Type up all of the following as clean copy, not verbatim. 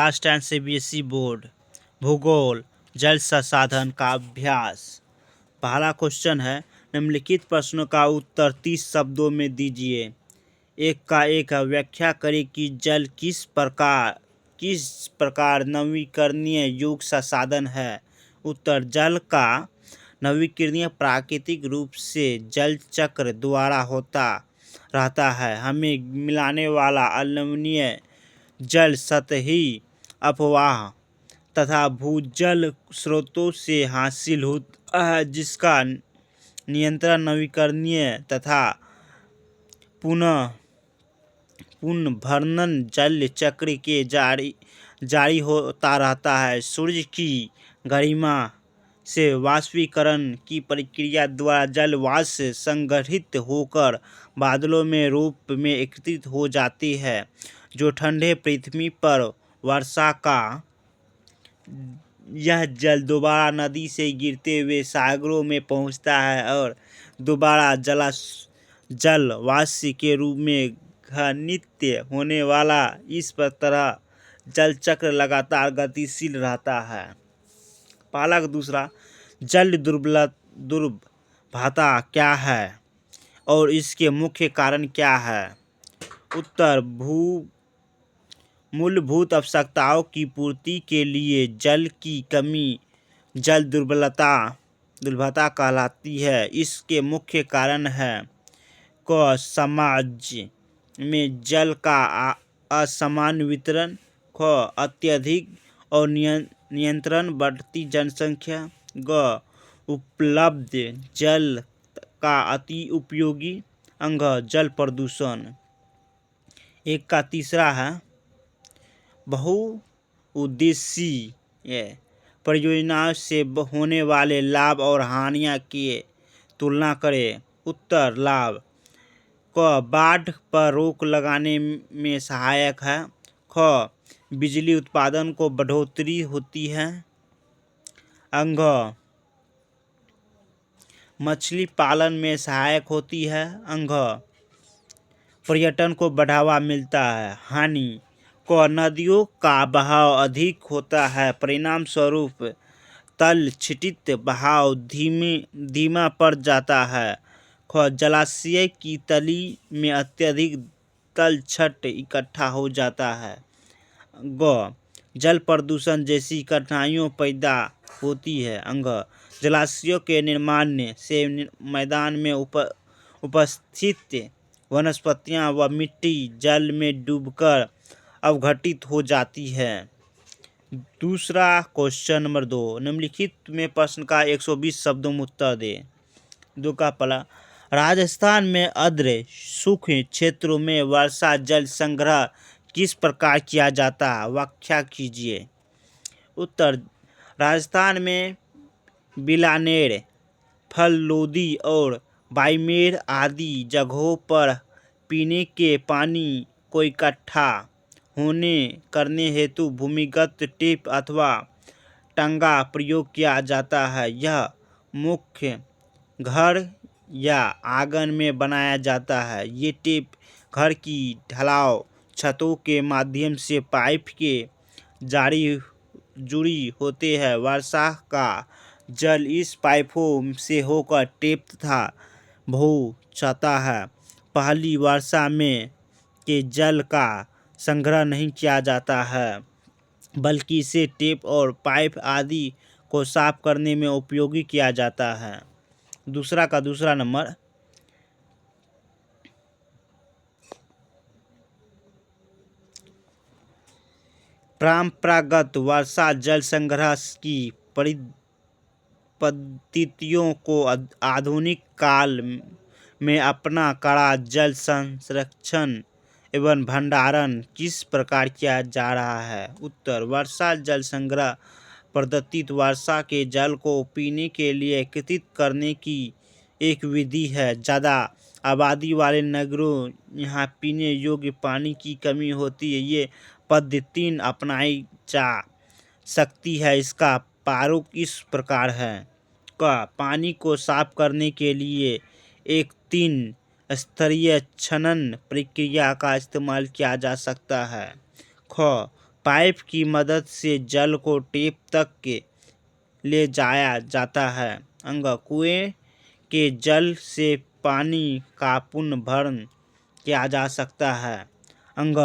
Last and CBSE board भूगोल जल संसाधन का अभ्यास। पहला क्वेश्चन है, निम्नलिखित प्रश्नों का उत्तर 30 शब्दों में दीजिए। एक का एक है, व्याख्या करें कि जल किस प्रकार नवीकरणीय योग्य संसाधन है। उत्तर, जल का नवीकरणीय प्राकृतिक रूप से जल चक्र द्वारा होता रहता है। हमें मिलाने वाला अम्लीय जल सतही अपवाह तथा भूजल स्रोतों से हासिल होता है, जिसका नियंत्रण नवीकरणीय तथा पुनर्भरण जल चक्र के जारी होता रहता है। सूर्य की गरिमा से वाष्पीकरण की प्रक्रिया द्वारा जल वाष्प संग्रहित होकर बादलों में रूप में एकत्रित हो जाती है, जो ठंडे पृथ्वी पर वर्षा का यह जल दोबारा नदी से गिरते हुए सागरों में पहुंचता है और दोबारा जल वाष्प के रूप में घनीभूत होने वाला। इस तरह जल चक्र लगातार गतिशील रहता है। पहला दूसरा, जल दुर्लभता क्या है और इसके मुख्य कारण क्या है। उत्तर, मूलभूत आवश्यकताओं की पूर्ति के लिए जल की कमी जल दुर्लभता कहलाती है। इसके मुख्य कारण है क समाज में जल का असमान वितरण, ख अत्यधिक और नियंत्रण बढ़ती जनसंख्या, ग उपलब्ध जल का अति उपयोगी, अंग जल प्रदूषण। एक का तीसरा है, बहुउद्देशीय परियोजनाओं से होने वाले लाभ और हानियों की तुलना करें। उत्तर, लाभ क बाढ़ पर रोक लगाने में सहायक है, ख बिजली उत्पादन को बढ़ोतरी होती है, अंग मछली पालन में सहायक होती है, अंग पर्यटन को बढ़ावा मिलता है। हानि क नदियों का बहाव अधिक होता है, परिणाम स्वरूप तलछट बहाव धीमा पड़ जाता है, ख जलाशय की तली में अत्यधिक तलछट इकट्ठा हो जाता है, ग जल प्रदूषण जैसी कठिनाइयाँ पैदा होती है, अंग जलाशयों के निर्माण से मैदान में उपस्थित वनस्पतियाँ व मिट्टी जल में डूबकर अवघटित हो जाती है। दूसरा क्वेश्चन नंबर 2, निम्नलिखित में प्रश्न का 120 शब्दों में उत्तर दें। 2 का पहला, राजस्थान में आर्द्र सूखे क्षेत्रों में वर्षा जल संग्रह किस प्रकार किया जाता है, व्याख्या कीजिए। उत्तर, राजस्थान में बिलानेर, फललोदी और बाड़मेर आदि जगहों पर पीने के पानी को इकट्ठा करने हेतु भूमिगत टेप अथवा टंगा प्रयोग किया जाता है। यह मुख्य घर या आंगन में बनाया जाता है। ये टेप घर की ढलान छतों के माध्यम से पाइप के जुड़ी होते हैं। वर्षा का जल इस पाइपों से होकर टेप तथा भू जाता है। पहली वर्षा में के जल का संग्रह नहीं किया जाता है, बल्कि इसे टेप और पाइप आदि को साफ करने में उपयोगी किया जाता है। दूसरा नंबर, परंपरागत वर्षा जल संग्रह की पद्धतियों को आधुनिक काल में अपना कड़ा जल संरक्षण एवं भंडारण किस प्रकार किया जा रहा है। उत्तर, वर्षा जल संग्रह पद्धति वर्षा के जल को पीने के लिए एकत्रित करने की एक विधि है। ज़्यादा आबादी वाले नगरों यहाँ पीने योग्य पानी की कमी होती है। ये पद्धति अपनाई जा सकती है। इसका प्रारूप इस प्रकार है। क पानी को साफ करने के लिए एक 3 स्तरीय छनन प्रक्रिया का इस्तेमाल किया जा सकता है। ख पाइप की मदद से जल को टेप तक के ले जाया जाता है। अंग कुएं के जल से पानी का पुनर्भरण किया जा सकता है। अंग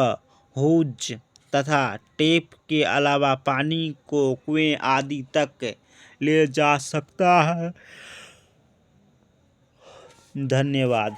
होज तथा टेप के अलावा पानी को कुएं आदि तक ले जा सकता है। धन्यवाद।